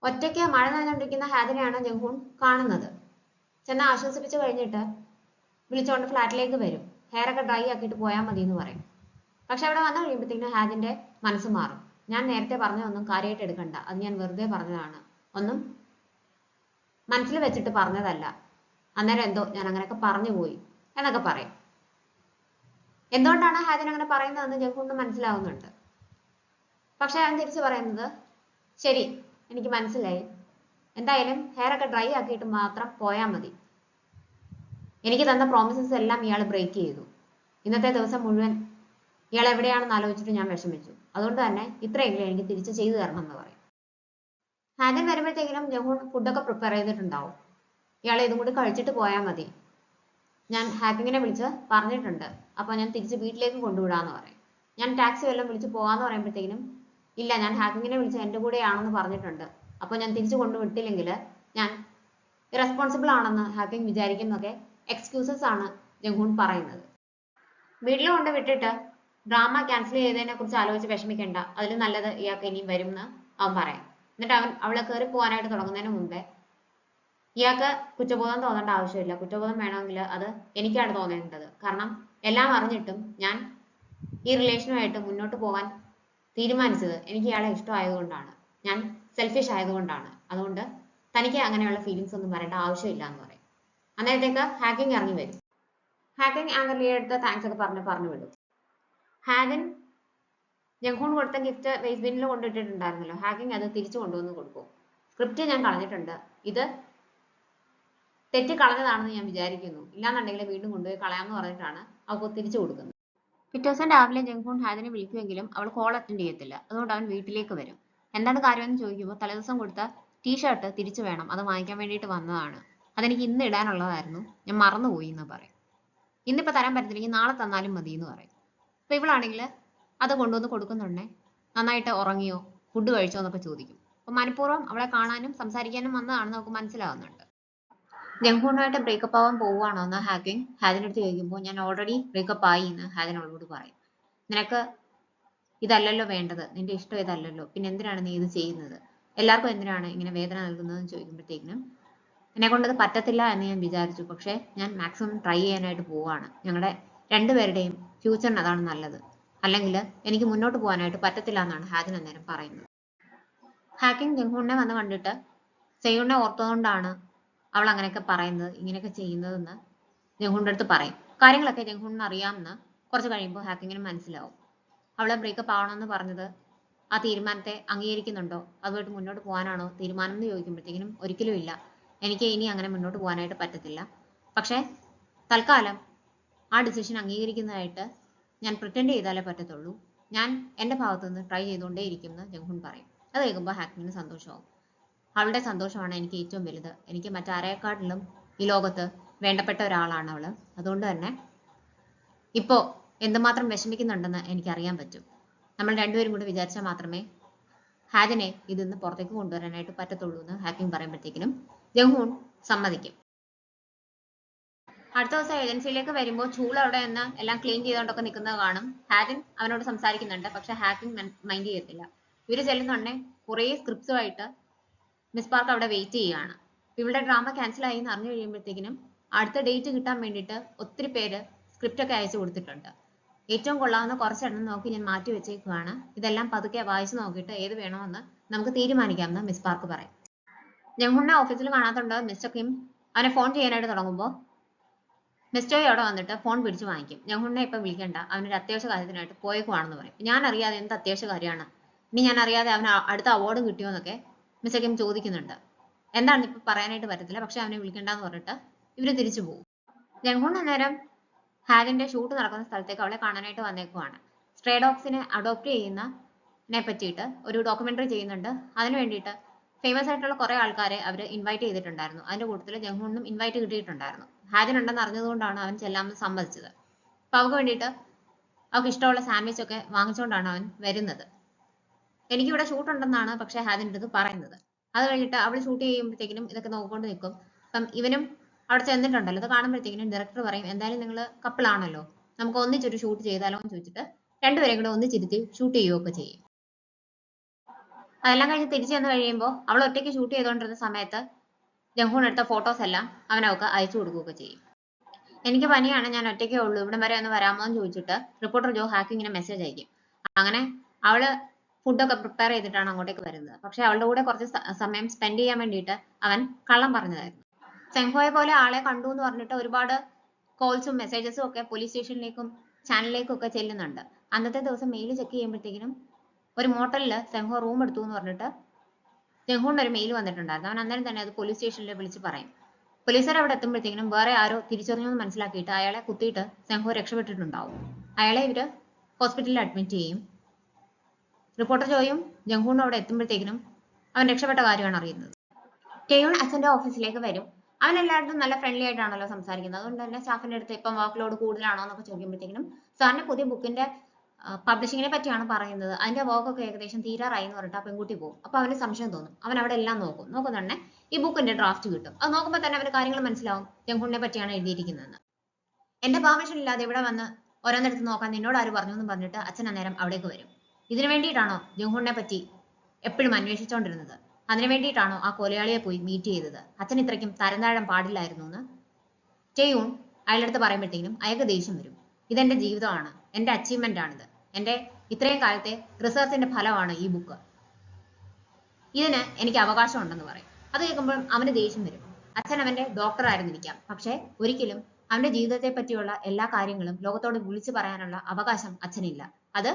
ഒറ്റയ്ക്ക് മഴ നനഞ്ഞുകൊണ്ടിരിക്കുന്ന ഹാദിനെയാണ് ജംഹൂൺ കാണുന്നത്. ചെന്ന് ആശ്വസിപ്പിച്ച് കഴിഞ്ഞിട്ട് വിളിച്ചുകൊണ്ട് ഫ്ലാറ്റിലേക്ക് വരും. ഹെയർ ഒക്കെ ഡ്രൈ ആക്കിയിട്ട് പോയാൽ മതി എന്ന് പറയും. പക്ഷെ അവിടെ വന്നു കഴിയുമ്പോഴത്തേക്കും ഹാദിന്റെ മനസ്സ് മാറും. ഞാൻ നേരത്തെ പറഞ്ഞതൊന്നും കാര്യമായിട്ട് എടുക്കണ്ട, അത് ഞാൻ വെറുതെ പറഞ്ഞതാണ്, ഒന്നും മനസ്സിൽ വെച്ചിട്ട് പറഞ്ഞതല്ല, അന്നേരം എന്തോ ഞാൻ അങ്ങനെയൊക്കെ പറഞ്ഞു പോയി എന്നൊക്കെ പറയും. എന്തുകൊണ്ടാണ് ഹാദിൻ അങ്ങനെ പറയുന്നതെന്ന് ജംഹൂണിന് മനസ്സിലാവുന്നുണ്ട്. പക്ഷെ അവൻ തിരിച്ചു പറയുന്നത്, ശരി എനിക്ക് മനസ്സിലായി, എന്തായാലും ഹെയർ ഒക്കെ ഡ്രൈ ആക്കിയിട്ട് മാത്രം പോയാൽ മതി. എനിക്ക് തന്ന പ്രോമിസസ് എല്ലാം ഇയാൾ ബ്രേക്ക് ചെയ്തു. ഇന്നത്തെ ദിവസം മുഴുവൻ ഇയാൾ എവിടെയാണെന്ന് ആലോചിച്ചിട്ട് ഞാൻ വിഷമിച്ചു. അതുകൊണ്ട് തന്നെ ഇത്രയെങ്കിലും എനിക്ക് തിരിച്ച് ചെയ്തു തരണം എന്ന് പറയും. ഹാദിൻ വരുമ്പോഴത്തേക്കിനും ജംഹൂൺ ഫുഡൊക്കെ പ്രിപ്പയർ ചെയ്തിട്ടുണ്ടാവും. ഇയാൾ ഇതും കൂടി കഴിച്ചിട്ട് പോയാൽ മതി, ഞാൻ ഹാക്കിങ്ങിനെ വിളിച്ച് പറഞ്ഞിട്ടുണ്ട്, അപ്പോൾ ഞാൻ തിരിച്ച് വീട്ടിലേക്ക് കൊണ്ടുവിടാന്ന് പറയും. ഞാൻ ടാക്സി വല്ലതും വിളിച്ച് പോകാന്ന് പറയുമ്പോഴത്തേക്കിനും, ഇല്ല ഞാൻ ഹാക്കിങ്ങിനെ വിളിച്ച് എൻ്റെ കൂടെയാണെന്ന് പറഞ്ഞിട്ടുണ്ട്, അപ്പോൾ ഞാൻ തിരിച്ചു കൊണ്ടുവിട്ടില്ലെങ്കിൽ ഞാൻ ഇറസ്പോൺസിബിൾ ആണെന്ന് ഹാക്കിങ് വിചാരിക്കുന്നൊക്കെ എക്സ്ക്യൂസസ് ആണ് ജംഹൂൺ പറയുന്നത്. വീട്ടിൽ കൊണ്ട് വിട്ടിട്ട് ഡ്രാമ ക്യാൻസൽ ചെയ്തതിനെ കുറിച്ച് ആലോചിച്ച് വിഷമിക്കേണ്ട, അതിൽ നല്ലത് ഇയാൾക്ക് ഇനിയും വരും എന്ന് അവൻ പറയും. എന്നിട്ട് അവളെ കയറി പോകാനായിട്ട് തുടങ്ങുന്നതിന് മുമ്പേ, ഇയാൾക്ക് കുറ്റബോധം തോന്നേണ്ട ആവശ്യമില്ല, കുറ്റബോധം വേണമെങ്കിൽ അത് എനിക്കാണ് തോന്നേണ്ടത്. കാരണം എല്ലാം അറിഞ്ഞിട്ടും ഞാൻ ഈ റിലേഷനുമായിട്ട് മുന്നോട്ട് പോകാൻ തീരുമാനിച്ചത് എനിക്ക് ഇയാളെ ഇഷ്ടമായതുകൊണ്ടാണ്, ഞാൻ സെൽഫിഷ് ആയതുകൊണ്ടാണ്. അതുകൊണ്ട് തനിക്ക് അങ്ങനെയുള്ള ഫീലിങ്സ് ഒന്നും വരേണ്ട ആവശ്യമില്ല എന്ന് പറയും. അന്നേരത്തേക്ക് ഹാക്കിങ് ഇറങ്ങി വരും. ഹാക്കിങ് ആങ്കറിന്റെ അടുത്ത് താങ്ക്സ് ഒക്കെ പറഞ്ഞു വിടും. ഹാദിൻ ജംഹൂൺ കൊടുത്ത ഗിഫ്റ്റ് വേസ്റ്റ് ബിന്നിൽ കൊണ്ടിട്ടിട്ടുണ്ടായിരുന്നല്ലോ, ഹാക്കിങ് അത് തിരിച്ചു കൊണ്ടുവന്ന് കൊടുക്കും. സ്ക്രിപ്റ്റ് ഞാൻ കളഞ്ഞിട്ടുണ്ട്, ഇത് തെറ്റി കളഞ്ഞതാണെന്ന് ഞാൻ വിചാരിക്കുന്നു, ഇല്ലാന്നുണ്ടെങ്കിൽ വീണ്ടും കൊണ്ടുപോയി കളയാമെന്ന് പറഞ്ഞിട്ടാണ് അവൾക്ക് തിരിച്ചു കൊടുക്കുന്നത്. പിറ്റേ ദിവസം രാവിലെ ജംഹൂൺ ഹാദിനെ വിളിക്കുമെങ്കിലും അവൾ കോൾ അറ്റൻഡ് ചെയ്യത്തില്ല. അതുകൊണ്ട് അവൻ വീട്ടിലേക്ക് വരും. എന്താണ് കാര്യമെന്ന് ചോദിക്കുമ്പോൾ, തലേദിവസം കൊടുത്ത ടീഷർട്ട് തിരിച്ചു വേണം, അത് വാങ്ങിക്കാൻ വേണ്ടിയിട്ട് വന്നതാണ്, അതെനിക്ക് ഇന്ന് ഇടാനുള്ളതായിരുന്നു, ഞാൻ മറന്നുപോയി എന്ന് പറയും. ഇന്നിപ്പോൾ തരാൻ പറ്റത്തില്ലെങ്കിൽ നാളെ തന്നാലും മതി എന്ന് പറയും. അപ്പോൾ ഇവളാണെങ്കിൽ അത് കൊണ്ടുവന്ന് കൊടുക്കുന്നുണ്ടേ നന്നായിട്ട് ഉറങ്ങിയോ ഫുഡ് കഴിച്ചോ എന്നൊക്കെ ചോദിക്കും. അപ്പോൾ മനഃപൂർവ്വം അവളെ കാണാനും സംസാരിക്കാനും വന്നതാണെന്ന് നമുക്ക് മനസ്സിലാവുന്നുണ്ട്. ജംഹൂണുമായിട്ട് ബ്രേക്കപ്പ് ആവാൻ പോവുകയാണോ എന്ന് ഹാദിൻ്റെ അടുത്ത് ചോദിക്കുമ്പോൾ, ഞാൻ ഓൾറെഡി ബ്രേക്കപ്പ് ആയി എന്ന് ഹാദിൻ അവളോട് പറയും. നിനക്ക് ഇതല്ലല്ലോ വേണ്ടത്, നിന്റെ ഇഷ്ടം ഇതല്ലല്ലോ, പിന്നെ എന്തിനാണ് നീ ഇത് ചെയ്യുന്നത്, എല്ലാവർക്കും എന്തിനാണ് ഇങ്ങനെ വേദന നൽകുന്നതെന്ന് ചോദിക്കുമ്പോഴത്തേക്കിനും, എന്നെ കൊണ്ടത് പറ്റത്തില്ല എന്ന് ഞാൻ വിചാരിച്ചു, പക്ഷേ ഞാൻ മാക്സിമം ട്രൈ ചെയ്യാനായിട്ട് പോവാണ്, ഞങ്ങളുടെ രണ്ടുപേരുടെയും ഫ്യൂച്ചറിന് അതാണ് നല്ലത്, അല്ലെങ്കിൽ എനിക്ക് മുന്നോട്ട് പോകാനായിട്ട് പറ്റത്തില്ല എന്നാണ് ഹാദിൻ അന്നേരം പറയുന്നത്. ഹാക്കിങ് ജംഹൂണിനെ വന്ന് കണ്ടിട്ട് സെയ്യൂണിനെ ഓർത്തതുകൊണ്ടാണ് അവൾ അങ്ങനെയൊക്കെ പറയുന്നത്, ഇങ്ങനെയൊക്കെ ചെയ്യുന്നതെന്ന് ജംഹൂണിൻ്റെ അടുത്ത് പറയും. കാര്യങ്ങളൊക്കെ ജംഹൂണിന് അറിയാമെന്ന് കുറച്ച് കഴിയുമ്പോൾ ഹാക്കിങ്ങിന് മനസ്സിലാവും. അവളെ ബ്രേക്കപ്പ് ആവണമെന്ന് പറഞ്ഞത് ആ തീരുമാനത്തെ അംഗീകരിക്കുന്നുണ്ടോ, അതുമായിട്ട് മുന്നോട്ട് പോകാനാണോ തീരുമാനം എന്ന് ചോദിക്കുമ്പോഴത്തേക്കിനും, ഒരിക്കലും ഇല്ല, എനിക്ക് ഇനി അങ്ങനെ മുന്നോട്ട് പോകാനായിട്ട് പറ്റത്തില്ല, പക്ഷേ തൽക്കാലം ആ ഡിസിഷൻ അംഗീകരിക്കുന്നതായിട്ട് ഞാൻ പ്രിറ്റൻഡ് ചെയ്താലേ പറ്റത്തുള്ളൂ, ഞാൻ എൻ്റെ ഭാഗത്തുനിന്ന് ട്രൈ ചെയ്തുകൊണ്ടേയിരിക്കും എന്ന് ജംഹൂൺ പറയും. അത് കേൾക്കുമ്പോൾ ഹാക്കിങ്ങിന് സന്തോഷമാവും. അവളുടെ സന്തോഷമാണ് എനിക്ക് ഏറ്റവും വലുത്, എനിക്ക് മറ്റാരേക്കാട്ടിലും ഈ ലോകത്ത് വേണ്ടപ്പെട്ട ഒരാളാണ് അവള്, അതുകൊണ്ട് തന്നെ ഇപ്പോൾ എന്തുമാത്രം വിഷമിക്കുന്നുണ്ടെന്ന് എനിക്കറിയാൻ പറ്റും, നമ്മൾ രണ്ടുപേരും കൂടി വിചാരിച്ചാൽ മാത്രമേ ഹാദിനെ ഇതിന്ന് പുറത്തേക്ക് കൊണ്ടുവരാനായിട്ട് പറ്റത്തുള്ളൂ എന്ന് ഹാക്കിങ് പറയുമ്പോഴത്തേക്കിനും ജംഹൂൺ സമ്മതിക്കും. അടുത്ത ദിവസം ഏജൻസിയിലേക്ക് വരുമ്പോൾ ചൂൾ അവിടെ നിന്ന് എല്ലാം ക്ലീൻ ചെയ്തുകൊണ്ടൊക്കെ നിൽക്കുന്നത് കാണും. ഹാദിൻ അവനോട് സംസാരിക്കുന്നുണ്ട്, പക്ഷെ ഹാക്കിങ് മൈൻഡ് ചെയ്യത്തില്ല. ഇവര് ചെല്ലുന്നുണ്ടെ കുറേ സ്ക്രിപ്റ്റ്സുമായിട്ട് മിസ് പാർക്ക് അവിടെ വെയിറ്റ് ചെയ്യുകയാണ്. ഇവളുടെ ഡ്രാമ ക്യാൻസൽ ആയി എന്ന് അറിഞ്ഞു കഴിയുമ്പോഴത്തേക്കിനും അടുത്ത ഡേറ്റ് കിട്ടാൻ വേണ്ടിയിട്ട് ഒത്തിരി പേര് സ്ക്രിപ്റ്റ് ഒക്കെ അയച്ചു കൊടുത്തിട്ടുണ്ട്. ഏറ്റവും കൊള്ളാവുന്ന കുറച്ചെണ്ണം നോക്കി ഞാൻ മാറ്റി വെച്ചേക്കുവാണ്, ഇതെല്ലാം പതുക്കെ വായിച്ചു നോക്കിയിട്ട് ഏത് വേണമെന്ന് നമുക്ക് തീരുമാനിക്കാമെന്ന് മിസ് പാർക്ക് പറയും. ജംഹൂണിനെ ഓഫീസിൽ കാണാത്തുണ്ട് മിസ്റ്റർ കിം അവനെ ഫോൺ ചെയ്യാനായിട്ട് തുടങ്ങുമ്പോൾ മിസ്റ്റർ അവിടെ വന്നിട്ട് ഫോൺ പിടിച്ച് വാങ്ങിക്കും. ജംഹൂണിനെ ഇപ്പം വിളിക്കണ്ട, അവനൊരു അത്യാവശ്യ കാര്യത്തിനായിട്ട് പോയേക്കുവാണെന്ന് പറയും. ഞാൻ അറിയാതെ എന്ത് അത്യാവശ്യ കാര്യമാണ്, ഇനി ഞാൻ അറിയാതെ അവന് അടുത്ത അവാർഡും കിട്ടിയോ എന്നൊക്കെ മിസ്റ്റർ കിം ചോദിക്കുന്നുണ്ട്. എന്താണെന്ന് ഇപ്പം പറയാനായിട്ട് പറ്റത്തില്ല, പക്ഷെ അവനെ വിളിക്കണ്ടെന്ന് പറഞ്ഞിട്ട് ഇവര് തിരിച്ചു പോകും. ജംഹൂൺ അന്നേരം ഹാദിന്റെ ഷൂട്ട് നടക്കുന്ന സ്ഥലത്തേക്ക് അവളെ കാണാനായിട്ട് വന്നേക്കുവാണ്. സ്ട്രേ ഡോഗ്സിനെ അഡോപ്റ്റ് ചെയ്യുന്നതിനെ പറ്റിയിട്ട് ഒരു ഡോക്യുമെന്ററി ചെയ്യുന്നുണ്ട്. അതിന് വേണ്ടിയിട്ട് ഫേമസ് ആയിട്ടുള്ള കുറെ ആൾക്കാരെ അവർ ഇൻവൈറ്റ് ചെയ്തിട്ടുണ്ടായിരുന്നു. അതിന്റെ കൂട്ടത്തിൽ ജംഹൂണിനും ഇൻവൈറ്റ് കിട്ടിയിട്ടുണ്ടായിരുന്നു. ഹാദിൻ ഉണ്ടെന്ന് അറിഞ്ഞതുകൊണ്ടാണ് അവൻ ചെല്ലാമെന്ന് സമ്മതിച്ചത്. അപ്പൊ അവൾക്ക് വേണ്ടിയിട്ട് അവൾക്ക് ഇഷ്ടമുള്ള സാൻഡ്വിച്ച് ഒക്കെ വാങ്ങിച്ചുകൊണ്ടാണ് അവൻ വരുന്നത്. എനിക്കിവിടെ ഷൂട്ട് ഉണ്ടെന്നാണ് പക്ഷെ ഹാദിൻ്റെ അടുത്ത് പറയുന്നത്. അത് കഴിഞ്ഞിട്ട് അവൾ ഷൂട്ട് ചെയ്യുമ്പോഴത്തേക്കിനും ഇതൊക്കെ നോക്കിക്കൊണ്ട് നിൽക്കും. അപ്പം ഇവനും അവിടെ ചെന്നിട്ടുണ്ടല്ലോ, ഇത് കാണുമ്പോഴത്തേക്കിനും ഡയറക്ടർ പറയും, എന്തായാലും നിങ്ങൾ കപ്പിളാണല്ലോ, നമുക്ക് ഒന്നിച്ചൊരു ഷൂട്ട് ചെയ്താലോ എന്ന് ചോദിച്ചിട്ട് രണ്ടുപേരെയും കൂടെ ഒന്നിച്ചിരുത്തി ഷൂട്ട് ചെയ്യുകയൊക്കെ ചെയ്യും. അതെല്ലാം കഴിഞ്ഞ് തിരിച്ചു വന്ന് കഴിയുമ്പോൾ അവൾ ഒറ്റയ്ക്ക് ഷൂട്ട് ചെയ്തുകൊണ്ടിരുന്ന സമയത്ത് ജംഹൂൺ എടുത്ത ഫോട്ടോസ് എല്ലാം അവനവൾക്ക് അയച്ചു കൊടുക്കുകയൊക്കെ ചെയ്യും. എനിക്ക് പനിയാണ്, ഞാൻ ഒറ്റയ്ക്കേ ഉള്ളൂ, ഇവിടം വരെ ഒന്ന് വരാമോ എന്ന് ചോദിച്ചിട്ട് റിപ്പോർട്ടർ ജോ ഹാക്കിങ്ങിന് മെസ്സേജ് അയക്കും. അങ്ങനെ അവള് ഫുഡൊക്കെ പ്രിപ്പയർ ചെയ്തിട്ടാണ് അങ്ങോട്ടേക്ക് വരുന്നത്. പക്ഷെ അവളുടെ കൂടെ കുറച്ച് സമയം സ്പെൻഡ് ചെയ്യാൻ വേണ്ടിയിട്ട് അവൻ കള്ളം പറഞ്ഞതായിരുന്നു. സെങ്ഹോയെ പോലെ ആളെ കണ്ടു എന്ന് പറഞ്ഞിട്ട് ഒരുപാട് കോൾസും മെസ്സേജസും ഒക്കെ പോലീസ് സ്റ്റേഷനിലേക്കും ചാനലിലേക്കും ഒക്കെ ചെല്ലുന്നുണ്ട്. അന്നത്തെ ദിവസം മെയിൽ ചെക്ക് ചെയ്യുമ്പോഴത്തേക്കിനും ഒരു മോട്ടലിൽ സെങ്ഹോ റൂം എടുത്തു എന്ന് പറഞ്ഞിട്ട് ജംഹൂണിന് ഒരു മെയിൽ വന്നിട്ടുണ്ടായിരുന്നു. അവൻ അന്നേരം തന്നെ അത് പോലീസ് സ്റ്റേഷനിൽ വിളിച്ച് പറയും. പോലീസുകാർ അവിടെ എത്തുമ്പോഴത്തേക്കിനും വേറെ ആരോ തിരിച്ചറിഞ്ഞു എന്ന് മനസ്സിലാക്കിയിട്ട് അയാളെ കുത്തിയിട്ട് സെങ്ഹോ രക്ഷപ്പെട്ടിട്ടുണ്ടാവും. അയാളെ ഇവര് ഹോസ്പിറ്റലിൽ അഡ്മിറ്റ് ചെയ്യും. റിപ്പോർട്ടർ ജോയും ജംഹൂണും അവിടെ എത്തുമ്പോഴത്തേക്കിനും അവൻ രക്ഷപ്പെട്ട കാര്യമാണ് അറിയുന്നത്. ടേയൂൺ അച്ഛന്റെ ഓഫീസിലേക്ക് വരും. അവൻ എല്ലാവരും നല്ല ഫ്രണ്ട്ലി ആയിട്ടാണല്ലോ സംസാരിക്കുന്നത്. അതുകൊണ്ട് തന്നെ സ്റ്റാഫിന്റെ അടുത്ത് ഇപ്പം വർക്ക് ലോഡ് കൂടുതലാണോ എന്നൊക്കെ ചോദിക്കുമ്പോഴത്തേക്കിനും സാറിന്റെ പുതിയ ബുക്കിന്റെ പബ്ലിഷിങ്ങിനെ പറ്റിയാണ് പറയുന്നത്, അതിന്റെ വർക്കൊക്കെ ഏകദേശം തീരാറായി എന്ന് പറഞ്ഞിട്ട് ആ പെൺകുട്ടി പോകും. അപ്പൊ അവന് സംശയം തോന്നും. അവൻ അവിടെ എല്ലാം നോക്കും തന്നെ ഈ ബുക്കിന്റെ ഡ്രാഫ്റ്റ് കിട്ടും. അത് നോക്കുമ്പോൾ തന്നെ അവന് കാര്യങ്ങൾ മനസ്സിലാവും ജംഹൂണിനെ പറ്റിയാണ് എഴുതിയിരിക്കുന്നതെന്ന്. എന്റെ പെർമിഷൻ ഇല്ലാതെ ഇവിടെ വന്ന് ഓരോന്നെടുത്ത് നോക്കാൻ നിന്നോട് ആര് പറഞ്ഞു എന്ന് പറഞ്ഞിട്ട് അച്ഛൻ അന്നേരം അവിടേക്ക് വരും. ഇതിനു വേണ്ടിയിട്ടാണോ ജംഹൂണിനെ പറ്റി എപ്പോഴും അന്വേഷിച്ചുകൊണ്ടിരുന്നത്? അതിനു വേണ്ടിയിട്ടാണോ ആ കൊലയാളിയെ പോയി മീറ്റ് ചെയ്തത്? അച്ഛൻ ഇത്രയ്ക്കും തരംതാഴം പാടില്ലായിരുന്നു എന്ന് ടേയൂൺ അയാളടുത്ത് പറയുമ്പോഴത്തേക്കും അയാൾക്ക് ദേഷ്യം വരും. ഇതെന്റെ ജീവിതമാണ്, എന്റെ അച്ചീവ്മെന്റ് ആണിത്, എന്റെ ഇത്രയും കാലത്തെ റിസർച്ചിന്റെ ഫലമാണ് ഈ ബുക്ക്, ഇതിന് എനിക്ക് അവകാശം ഉണ്ടെന്ന് പറയും. അത് കേൾക്കുമ്പോൾ അവന് ദേഷ്യം വരും. അച്ഛൻ അവന്റെ ഡോക്ടർ ആയിരുന്നിരിക്കാം, പക്ഷെ ഒരിക്കലും അവന്റെ ജീവിതത്തെ പറ്റിയുള്ള എല്ലാ കാര്യങ്ങളും ലോകത്തോട് വിളിച്ചു പറയാനുള്ള അവകാശം അച്ഛനില്ല. അത്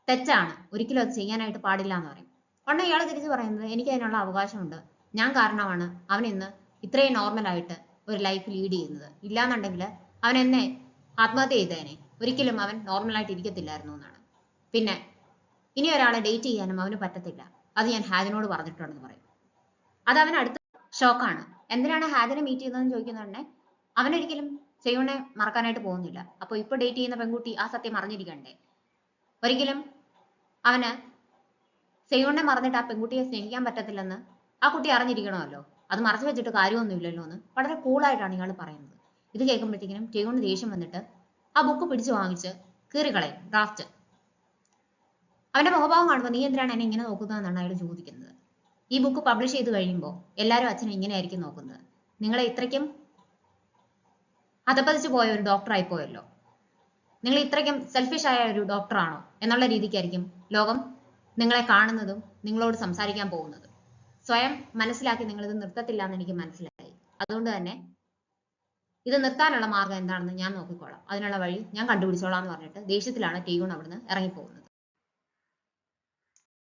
തെറ്റാണ്, ഒരിക്കലും അത് ചെയ്യാനായിട്ട് പാടില്ല എന്ന് പറയും. ഉടനെ ഇയാൾ തിരിച്ചു പറയുന്നത് എനിക്ക് അതിനുള്ള അവകാശമുണ്ട്, ഞാൻ കാരണമാണ് അവൻ ഇന്ന് ഇത്രയും നോർമലായിട്ട് ഒരു ലൈഫ് ലീഡ് ചെയ്യുന്നത്, ഇല്ലാന്നുണ്ടെങ്കിൽ അവൻ എന്നെ ആത്മഹത്യ ചെയ്തേനെ, ഒരിക്കലും അവൻ നോർമലായിട്ട് ഇരിക്കത്തില്ലായിരുന്നു എന്നാണ്. പിന്നെ ഇനി ഒരാളെ ഡേറ്റ് ചെയ്യാനും അവന് പറ്റത്തില്ല, അത് ഞാൻ ഹാജനോട് പറഞ്ഞിട്ടുണ്ടെന്ന് പറയും. അത് അവൻ അടുത്ത ഷോക്കാണ്. എന്തിനാണ് ഹാജനെ മീറ്റ് ചെയ്തതെന്ന് ചോദിക്കുന്നുണ്ടെ അവനൊരിക്കലും സെയൂണിനെ മറക്കാനായിട്ട് പോകുന്നില്ല. അപ്പൊ ഇപ്പൊ ഡേറ്റ് ചെയ്യുന്ന പെൺകുട്ടി ആ സത്യം അറിഞ്ഞിരിക്കണ്ടേ? ഒരിക്കലും അവന് സെയൂണിനെ മറന്നിട്ട് ആ പെൺകുട്ടിയെ സ്നേഹിക്കാൻ പറ്റത്തില്ലെന്ന് ആ കുട്ടി അറിഞ്ഞിരിക്കണമല്ലോ. അത് മറച്ചു വെച്ചിട്ട് കാര്യമൊന്നുമില്ലല്ലോ എന്ന് വളരെ കൂളായിട്ടാണ് ഇയാൾ പറയുന്നത്. ഇത് കേൾക്കുമ്പോഴത്തേക്കിനും ടേയൂണിന് ദേഷ്യം വന്നിട്ട് ആ ബുക്ക് പിടിച്ചു വാങ്ങിച്ച് കീറിക്കളയും ഡ്രാഫ്റ്റ്. അവന്റെ മുഖഭാവം കാണുമ്പോൾ നീ എന്തിനാണ് എന്നെ ഇങ്ങനെ നോക്കുന്നതെന്നാണ് അയാൾ ചോദിക്കുന്നത്. ഈ ബുക്ക് പബ്ലിഷ് ചെയ്ത് കഴിയുമ്പോൾ എല്ലാവരും അച്ഛനെ ഇങ്ങനെയായിരിക്കും നോക്കുന്നത്. നിങ്ങളെ ഇത്രയ്ക്കും അധപ്പതിച്ചു പോയ ഒരു ഡോക്ടറായി പോയല്ലോ, നിങ്ങൾ ഇത്രയ്ക്കും സെൽഫിഷ് ആയ ഒരു ഡോക്ടറാണോ എന്നുള്ള രീതിക്കായിരിക്കും ലോകം നിങ്ങളെ കാണുന്നതും നിങ്ങളോട് സംസാരിക്കാൻ പോകുന്നതും. സ്വയം മനസ്സിലാക്കി നിങ്ങൾ ഇത് നിർത്തത്തില്ല എന്ന് എനിക്ക് മനസ്സിലായി. അതുകൊണ്ട് തന്നെ ഇത് നിർത്താനുള്ള മാർഗം എന്താണെന്ന് ഞാൻ നോക്കിക്കോളാം, അതിനുള്ള വഴി ഞാൻ കണ്ടുപിടിച്ചോളാം എന്ന് പറഞ്ഞിട്ട് ദേഷ്യത്തിലാണ് ടേയൂൺ അവിടുന്ന് ഇറങ്ങിപ്പോകുന്നത്.